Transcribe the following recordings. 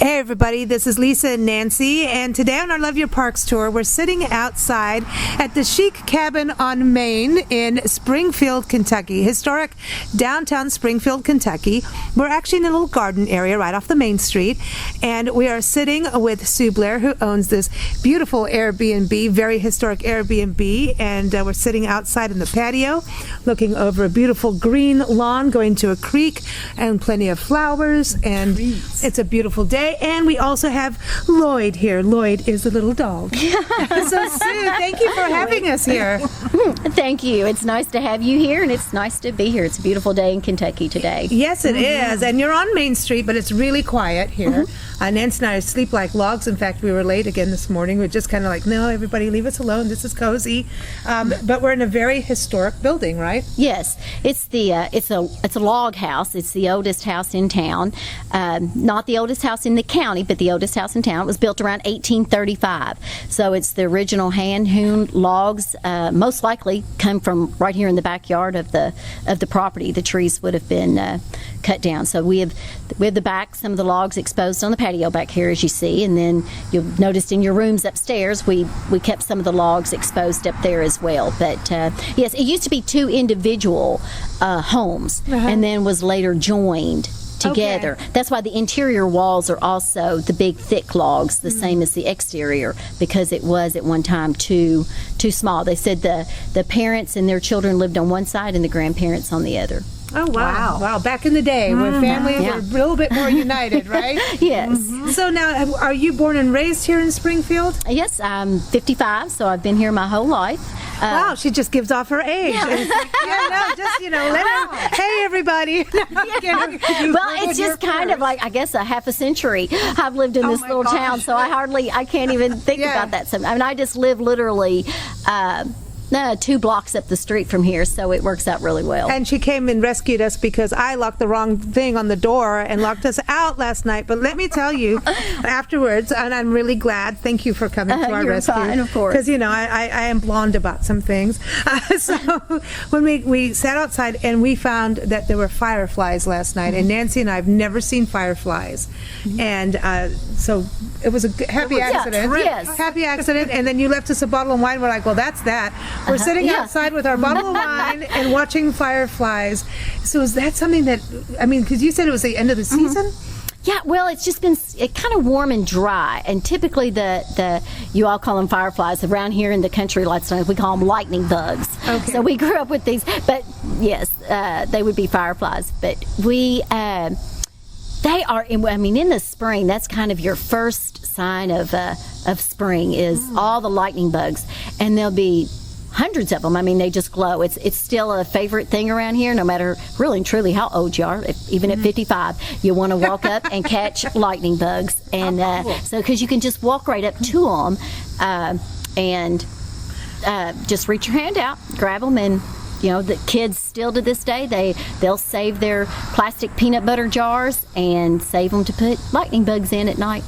Hey everybody, this is Lisa and Nancy, and today on our Love Your Parks tour, we're sitting outside at the Chic Cabin on Main in Springfield, Kentucky, historic downtown Springfield, Kentucky. We're actually in a little garden area right off the main street, and we are sitting with Sue Blair, who owns this beautiful AirB&B, very historic AirB&B, and we're sitting outside in the patio, looking over a beautiful green lawn going to a creek and plenty of flowers, and it's a beautiful day. And we also have Lloyd here. Lloyd is a little dog. So Sue, thank you for having us here. Thank you. It's nice to have you here, and it's nice to be here. It's a beautiful day in Kentucky today. Yes, it is. And you're on Main Street, but it's really quiet here. Nancy and I sleep like logs. In fact, we were late again this morning. We're just kind of like, no, everybody leave us alone. This is cozy. But we're in a very historic building, right? Yes. It's a log house. It's the oldest house in town. Not the oldest house in the county, but the oldest house in town. It was built around 1835. So it's the original hand-hewn logs. Most likely come from right here in the backyard of the property. The trees would have been cut down. So we have the back, some of the logs exposed on the patio back here, as you see, and then you'll notice in your rooms upstairs we kept some of the logs exposed up there as well. But yes, it used to be two individual homes, and then was later joined together. Okay. That's why the interior walls are also the big thick logs, the same as the exterior, because it was at one time too small. They said the parents and their children lived on one side and the grandparents on the other. Oh, wow. Back in the day where families were a little bit more united, right? Yes. So now, are you born and raised here in Springfield? Yes, I'm 55, so I've been here my whole life. Wow, she just gives off her age. Yeah. It's like, let her, hey, everybody. Well, it's just kind of like, I guess, a half a century I've lived in this little town, so I can't even think about that. I mean, I just live literally 2 blocks up the street from here, so it works out really well. And she came and rescued us because I locked the wrong thing on the door and locked us out last night. But let me tell you, afterwards, and I'm really glad, thank you for coming to our rescue. Fine, of course. Because, I am blonde about some things. So when we sat outside and we found that there were fireflies last night, and Nancy and I have never seen fireflies. And so it was a happy accident. Yes. Happy accident. And then you left us a bottle of wine. We're like, well, that's that. We're sitting outside with our bottle of wine and watching fireflies. So is that something that, because you said it was the end of the season? Yeah, well, it's just been kind of warm and dry, and typically you all call them fireflies. Around here in the country, we call them lightning bugs. Okay. So we grew up with these, but yes, they would be fireflies. But they are, in the spring, that's kind of your first sign of spring is all the lightning bugs, and there'll be hundreds of them. They just glow. It's still a favorite thing around here, no matter really and truly how old you are. Even at 55, you want to walk up and catch lightning bugs. And so because you can just walk right up to them and just reach your hand out, grab them, and the kids still to this day, they'll save their plastic peanut butter jars and save them to put lightning bugs in at night.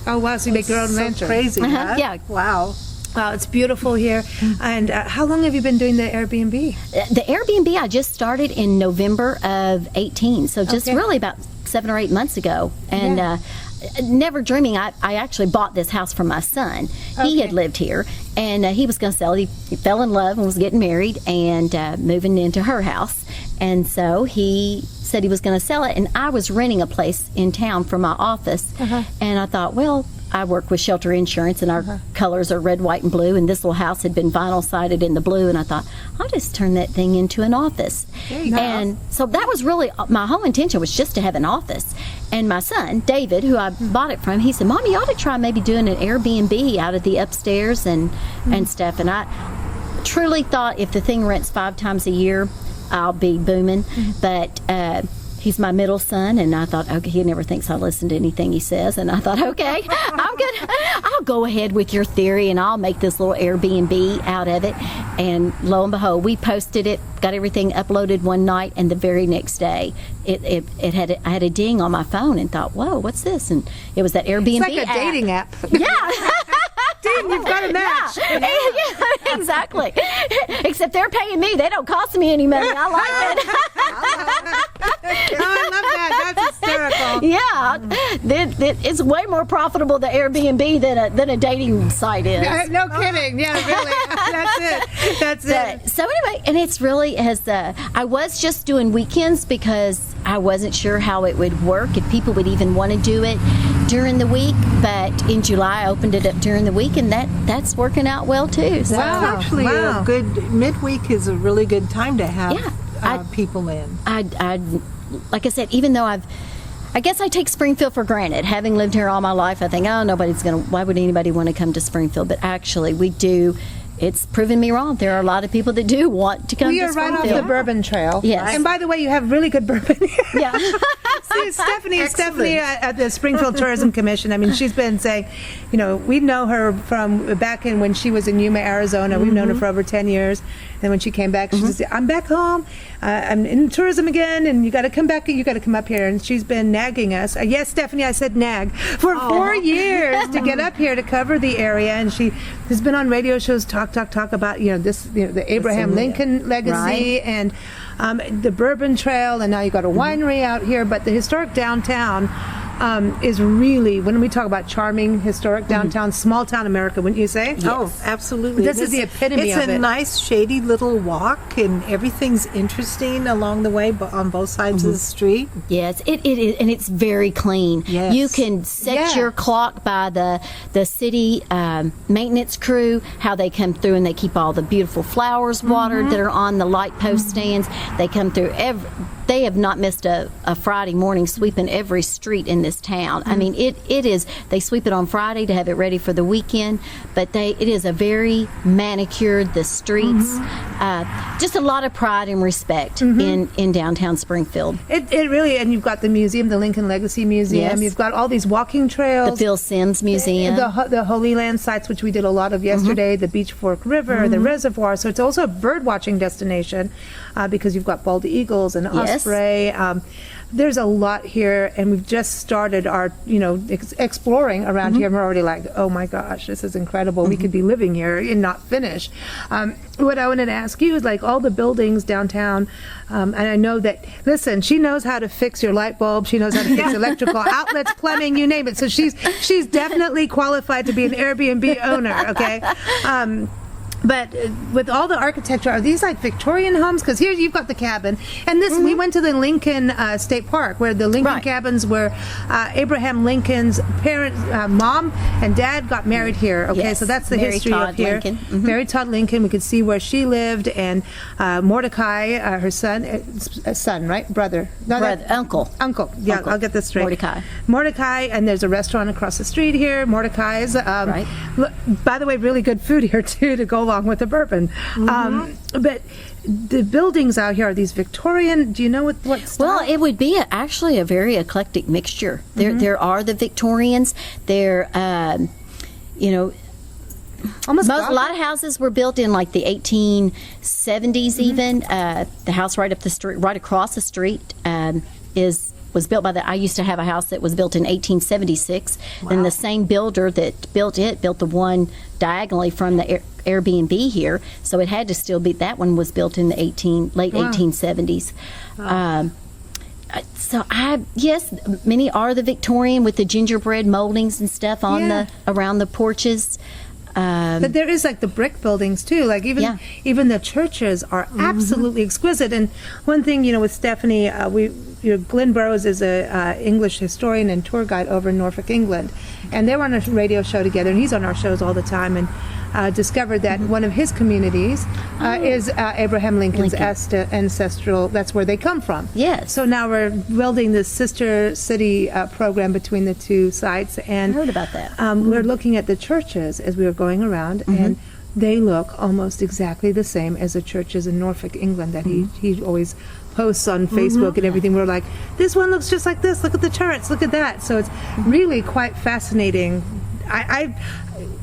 Oh, wow. So you make your own lantern. Crazy, huh? Yeah. Wow. Wow, it's beautiful here. And how long have you been doing the AirB&B? The AirB&B I just started in November of 18, so just really about 7 or 8 months ago. And never dreaming, I actually bought this house from my son. He had lived here, and he was going to sell it. He fell in love and was getting married and moving into her house. And so he said he was going to sell it, and I was renting a place in town for my office. And I thought, well, I work with Shelter Insurance, and our colors are red, white, and blue, and this little house had been vinyl sided in the blue, and I thought, I'll just turn that thing into an office. And so that was really, my whole intention was just to have an office. And my son, David, who I bought it from, he said, Mom, you ought to try maybe doing an AirB&B out of the upstairs and stuff. And I truly thought if the thing rents 5 times a year, I'll be booming. But he's my middle son, and I thought, okay, he never thinks I listen to anything he says. And I thought, okay, I'm good. I'll go ahead with your theory, and I'll make this little AirB&B out of it. And lo and behold, we posted it, got everything uploaded one night, and the very next day, I had a ding on my phone and thought, whoa, what's this? And it was that AirB&B app. It's like a dating app. Yeah. Ding, you've got a match. Yeah, exactly. Except they're paying me. They don't cost me any money. I like it. Oh, I love that. That's hysterical. Yeah, it's way more profitable, the Airbnb, than a dating site is. No kidding. Yeah, really. That's it. So anyway, and it's really I was just doing weekends because I wasn't sure how it would work, if people would even want to do it during the week. But in July, I opened it up during the week, and that's working out well too. So. Wow. Actually, a good midweek is a really good time to have people in. I like I said, even though I guess I take Springfield for granted. Having lived here all my life, I think, why would anybody want to come to Springfield? But actually, we do. It's proven me wrong. There are a lot of people that do want to come to Springfield. We are right off the Bourbon Trail. Yes. And by the way, you have really good bourbon here. Yeah. See, Stephanie at the Springfield Tourism Commission, I mean, she's been saying, we know her from back in when she was in Yuma, Arizona. We've known her for over 10 years. Then when she came back, she said, I'm back home. I'm in tourism again, and you got to come back. You got to come up here. And she's been nagging us. Yes, Stephanie, I said nag for 4 years to get up here to cover the area. And she has been on radio shows, talk about the Abraham Lincoln legacy and the Bourbon Trail, and now you got a winery out here. But the historic downtown is really, when we talk about charming historic downtown, small town America, wouldn't you say? Yes. Oh, absolutely. This is the epitome of it. It's a nice, shady little walk, and everything's interesting along the way on both sides of the street. Yes, it is, and it's very clean. Yes. You can set your clock by the city maintenance crew, how they come through and they keep all the beautiful flowers watered that are on the light post stands. They come through they have not missed a Friday morning sweeping every street in this town. I mean, it is, they sweep it on Friday to have it ready for the weekend, but it is a very manicured, the streets, just a lot of pride and respect in downtown Springfield. It really, and you've got the museum, the Lincoln Legacy Museum, Yes. You've got all these walking trails. The Phil Sims Museum. The Holy Land sites, which we did a lot of yesterday, the Beach Fork River, the reservoir. So it's also a bird watching destination because you've got bald eagles and osprey. There's a lot here, and we've just started our, exploring around here. And we're already like, oh my gosh, this is incredible. We could be living here and not finish. What I wanted to ask you is, like, all the buildings downtown, and I know that, listen, she knows how to fix your light bulb. She knows how to fix electrical outlets, plumbing, you name it. So she's definitely qualified to be an Airbnb owner, okay? But with all the architecture, are these like Victorian homes? Because here you've got the cabin, and this we went to the Lincoln State Park, where the Lincoln cabins were Abraham Lincoln's parents, mom and dad got married here. Okay, Yes. so that's the Mary history Todd of here. Lincoln. Mary Todd Lincoln. We could see where she lived, and Mordecai, her son, right, brother, Uncle. Yeah, Uncle. I'll get this straight. Mordecai, and there's a restaurant across the street here. Mordecai's. Right. By the way, really good food here too to go along with the bourbon. But the buildings out here, are these Victorian? Do you know what style? Well, it would be actually a very eclectic mixture. There are the Victorians. There, almost a lot of houses were built in like the 1870s. Even the house right up the street, right across the street, was built by I used to have a house that was built in 1876. Wow. And the same builder that built the one diagonally from the AirB&B here. So it had to still be, that one was built in the late 1870s. Wow. Yes, many are the Victorian with the gingerbread moldings and stuff on around the porches. But there is like the brick buildings too. Like even the churches are absolutely exquisite. And one thing, with Stephanie, Glenn Burrows is a English historian and tour guide over in Norfolk, England, and they were on a radio show together. And he's on our shows all the time. And discovered that one of his communities is Abraham Lincoln's ancestral. That's where they come from. Yes. So now we're building this sister city program between the two sites. And I heard about that. We're looking at the churches as we were going around, and they look almost exactly the same as the churches in Norfolk, England that he always posts on Facebook and everything. We're like, this one looks just like this. Look at the turrets. Look at that. So it's really quite fascinating.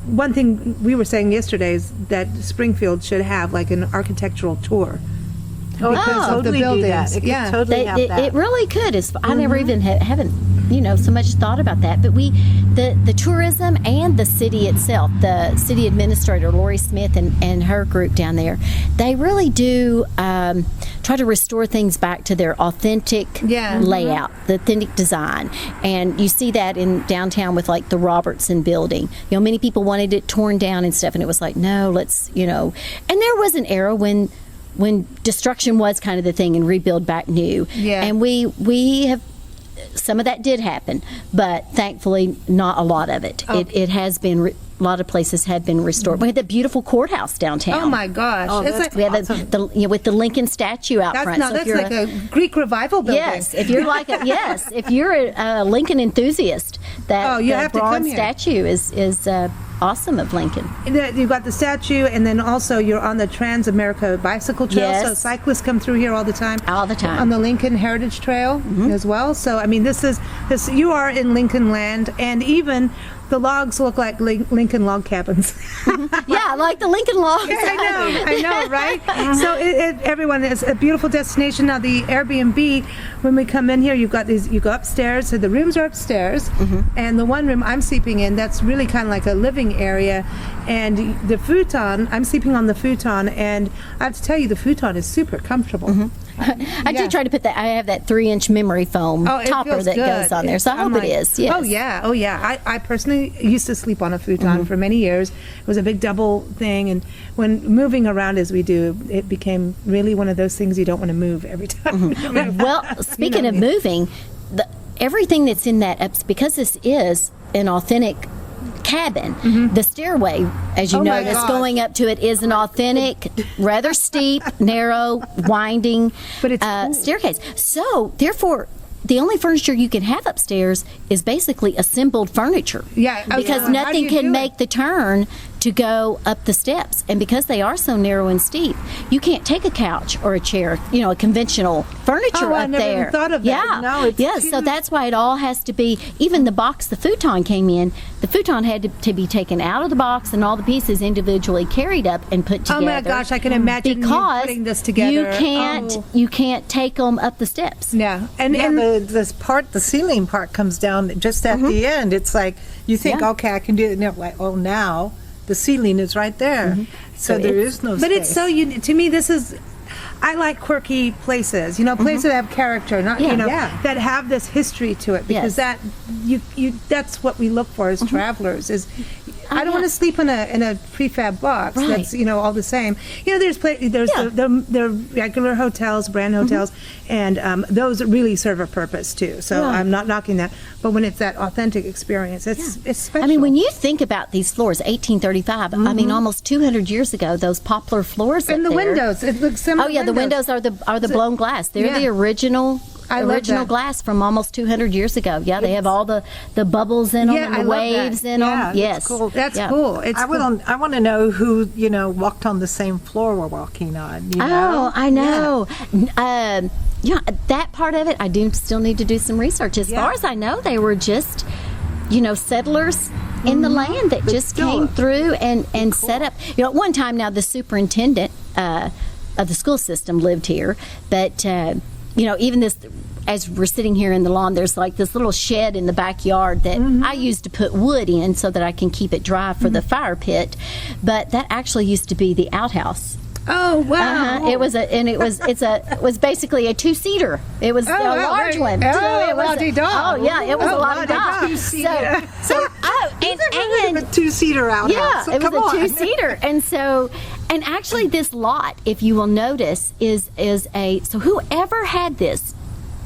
One thing we were saying yesterday is that Springfield should have like an architectural tour. Because of the buildings. It really could. I never even haven't so much thought about that. But the tourism and the city itself, the city administrator Lori Smith and her group down there, they really do try to restore things back to their authentic layout, the authentic design. And you see that in downtown with like the Robertson building. Many people wanted it torn down and stuff, and it was like, no, let's, and there was an era when destruction was kind of the thing and rebuild back new. Yeah. And we have, some of that did happen, but thankfully not a lot of it. Okay. It has been, a lot of places have been restored. We had the beautiful courthouse downtown. Oh my gosh. We had awesome. With the Lincoln statue out front. That's like a Greek revival building. Yes, if you're if you're a Lincoln enthusiast, that bronze statue is awesome of Lincoln. You've got the statue, and then also you're on the Trans-America Bicycle Trail, so cyclists come through here all the time. All the time. On the Lincoln Heritage Trail as well. So, I mean, this you are in Lincoln land, and even the logs look like Lincoln log cabins. Yeah, like the Lincoln logs. Yeah, I know, right? So everyone, is a beautiful destination. Now, the Airbnb, when we come in here, you go upstairs, so the rooms are upstairs, and the one room I'm sleeping in, that's really kind of like a living area, and the futon, I'm sleeping on the futon, and I have to tell you, the futon is super comfortable. I did try to put that. I have that 3-inch memory foam topper that goes on there, so I hope it is. Yes. Oh yeah. I personally used to sleep on a futon for many years. It was a big double thing, and when moving around as we do, it became really one of those things you don't want to move every time. Well, speaking of moving, everything that's in that, because this is an authentic cabin, the stairway, as you notice, going up to it is an authentic, rather steep, narrow, winding staircase. So, therefore, the only furniture you can have upstairs is basically assembled furniture. Yeah, because nothing can make the turn to go up the steps, and because they are so narrow and steep, you can't take a couch or a chair, a conventional furniture up there. I never even thought of that. Yeah, no, it's so that's why it all has to be. Even the box the futon came in, the futon had to be taken out of the box and all the pieces individually carried up and put together. Oh my gosh, I can imagine you putting this together. You can't take them up the steps. Yeah, and the ceiling part comes down just at the end. It's like you think, okay, I can do it. And you're like, oh, now the ceiling is right there, so there is no space. But it's so to me, this is. I like quirky places, places that have character, that have this history to it, because that's what we look for as travelers. Is I don't want to sleep in a prefab box that's all the same. There's the regular hotels, brand hotels, and those really serve a purpose too. So I'm not knocking that, but when it's that authentic experience, it's special. I mean, when you think about these floors, 1835. I mean, almost 200 years ago, those poplar floors and the windows. It looks similar. Oh yeah, the windows are the blown glass. They're the original glass from almost 200 years ago. Yeah, they have all the bubbles in them and the waves in them. Yes, cool. That's cool. I want to know who walked on the same floor we're walking on. Oh, I know. That part of it, I do still need to do some research. As far as I know, they were just settlers in the land that just came through and set up. At one time, now the superintendent of the school system lived here, but even this, as we're sitting here in the lawn, there's like this little shed in the backyard that I used to put wood in so that I can keep it dry for the fire pit, but that actually used to be the outhouse. Oh wow! It was it was basically a 2-seater. It was a large one. It was it was a lot of dog. So and a 2-seater outhouse. Yeah, so it was a 2-seater, and actually this lot, if you will notice, is so whoever had this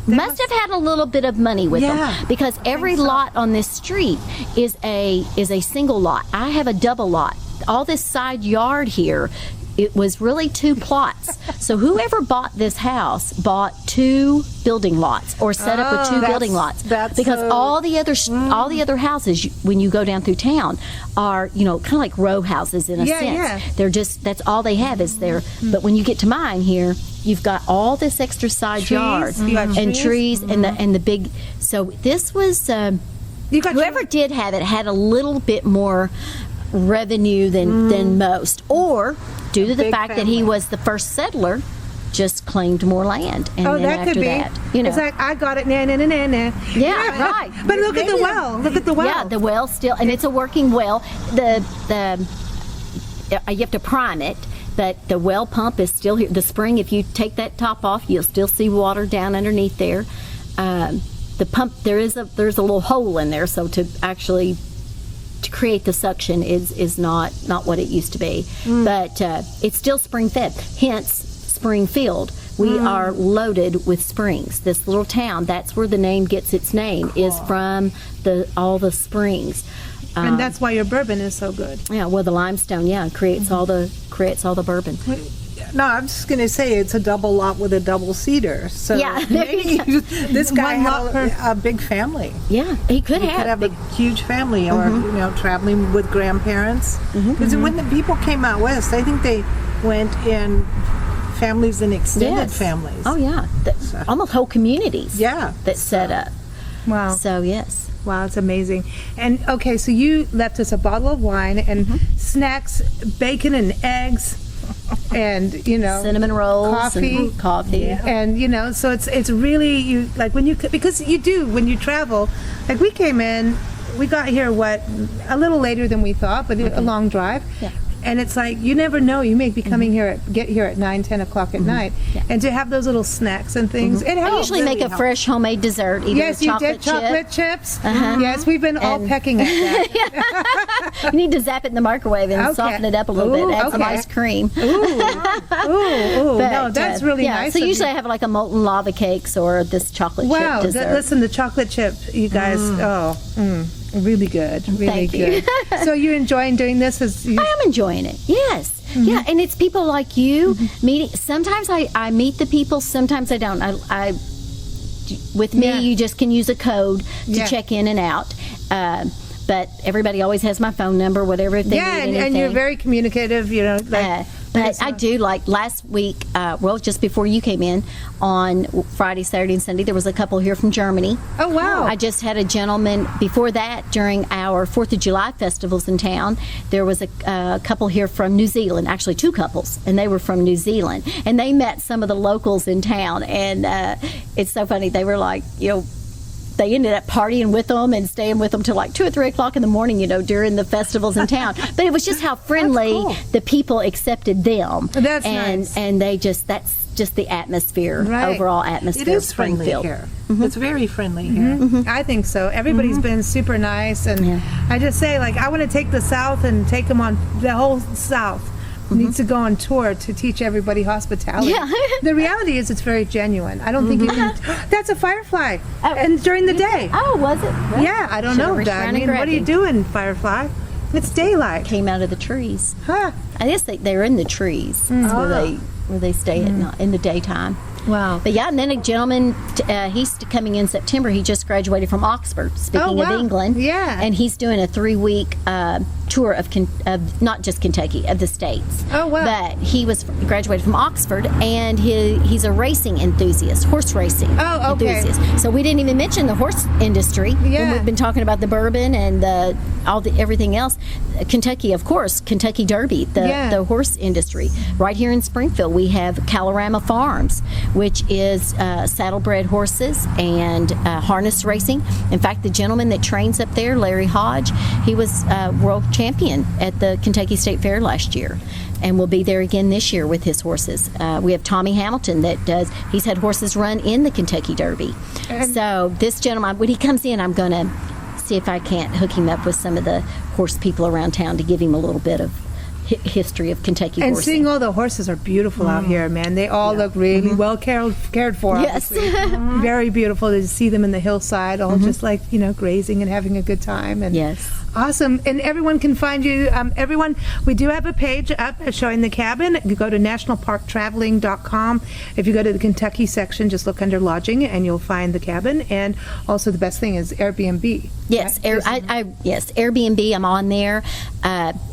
must have had a little bit of money with them, because every lot on this street is a single lot. I have a double lot. All this side yard here, it was really 2 plots. So whoever bought this house bought 2 building lots, or set up with 2 building lots, because all the other houses, when you go down through town, are kind of like row houses in a sense. Yeah. They're just, that's all they have is there. But when you get to mine here, you've got all this extra side yard and trees and the big. So this was whoever did have it had a little bit more revenue than most, or due to the fact that he was the first settler, just claimed more land. And then that after could be. that, you know. It's like, I got it, nah, nah, nah, nah, nah. Yeah, right. But look at the well. Look at the well. Yeah, the well still, and it's a working well. You have to prime it, but the well pump is still here. The spring, if you take that top off, you'll still see water down underneath there. The pump, there's a little hole in there, so to create the suction is not what it used to be. But it's still spring fed, hence Springfield. We are loaded with springs. This little town, that's where the name gets its name, is from all the springs. And that's why your bourbon is so good. Yeah, well, the limestone, creates all the bourbon. No, I'm just going to say it's a double lot with a double cedar. So Yeah. maybe this guy One lot had a big family. Yeah, he could He have. could have a huge family, or traveling with grandparents. Because when the people came out west, I think they went in families and extended families. Oh yeah, almost whole communities. Yeah. that set up. Wow. So yes. Wow, it's amazing. And okay, so you left us a bottle of wine and snacks, bacon and eggs, and Cinnamon rolls, and coffee. And so it's really, you like when you, because you do when you travel. Like we came in, we got here a little later than we thought, but a long drive. Yeah. And it's like, you never know, you may be coming get here at 9, 10 o'clock at night. Yeah. And to have those little snacks and things, it helps. I usually make a fresh homemade dessert, either Yes, with you chocolate did chocolate chip. chips. Yes, we've been all pecking at that. You need to zap it in the microwave and Okay. soften it up a little bit. Add some okay. ice cream. Ooh, no, that's really nice. So of usually you. I have like a molten lava cakes or this chocolate Wow, chip dessert. listen, the chocolate chip, you guys, really good, really Thank you. good. So you're enjoying doing this? I am enjoying it. Yes. Yeah, and it's people like you meeting. Sometimes I meet the people. Sometimes I don't. With me, you just can use a code to check in and out. But everybody always has my phone number, whatever if they need anything. And you're very communicative. But I do, like last week, just before you came in, on Friday, Saturday, and Sunday, there was a couple here from Germany. Oh, wow. I just had a gentleman, before that, during our 4th of July festivals in town, there was a couple here from New Zealand, actually 2 couples, and they were from New Zealand. And they met some of the locals in town, and it's so funny. They were like, they ended up partying with them and staying with them till like 2 or 3 o'clock in the morning, during the festivals in town. But it was just how friendly the people accepted them. That's nice. And that's just the atmosphere, Right. overall atmosphere It is of friendly Springfield. here. It's very friendly here. I think so. Everybody's been super nice, and I just say, like, I want to take the South and take them on the whole South. Needs to go on tour to teach everybody hospitality. Yeah. The reality is, it's very genuine. I don't think you can. That's a firefly, and during the day. Oh, was it? Well, Yeah, I don't should've know, reached around and Diane. What grabbed are you him. doing, firefly? It's daylight. Came out of the trees. Huh? I guess they're in the trees. That's where they stay at night, in the daytime. Wow. But yeah, and then a gentleman, he's coming in September. He just graduated from Oxford, speaking wow. of England. Yeah. And he's doing a 3-week tour of not just Kentucky, of the states. Oh, wow. But he graduated from Oxford, and he's a racing enthusiast, horse racing enthusiast. So we didn't even mention the horse industry when we've been talking about the bourbon and everything else. Kentucky, of course, Kentucky Derby, the horse industry. Right here in Springfield, we have Calorama Farms, which is saddlebred horses and harness racing. In fact, the gentleman that trains up there, Larry Hodge, he was world champion at the Kentucky State Fair last year, and will be there again this year with his horses. We have Tommy Hamilton he's had horses run in the Kentucky Derby. So this gentleman, when he comes in, I'm going to see if I can't hook him up with some of the horse people around town to give him a little bit of history of Kentucky And horsing. seeing all the horses are beautiful out here, man. They all look really well cared for. Yes. Obviously. Very beautiful to see them in the hillside, all just like, grazing and having a good time. And Yes. Awesome. And everyone can find you. Everyone, we do have a page up showing the cabin. You go to nationalparktraveling.com. If you go to the Kentucky section, just look under lodging and you'll find the cabin. And also the best thing is AirB&B. Yes, right? yes, AirB&B. I'm on there.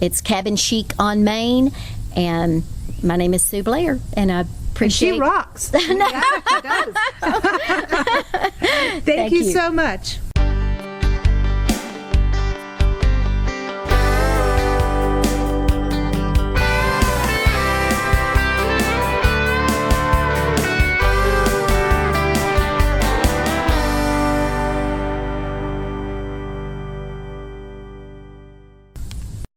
It's Cabin Chic on Main, and my name is Sue Blair, and I appreciate. And she rocks. Thank you so much.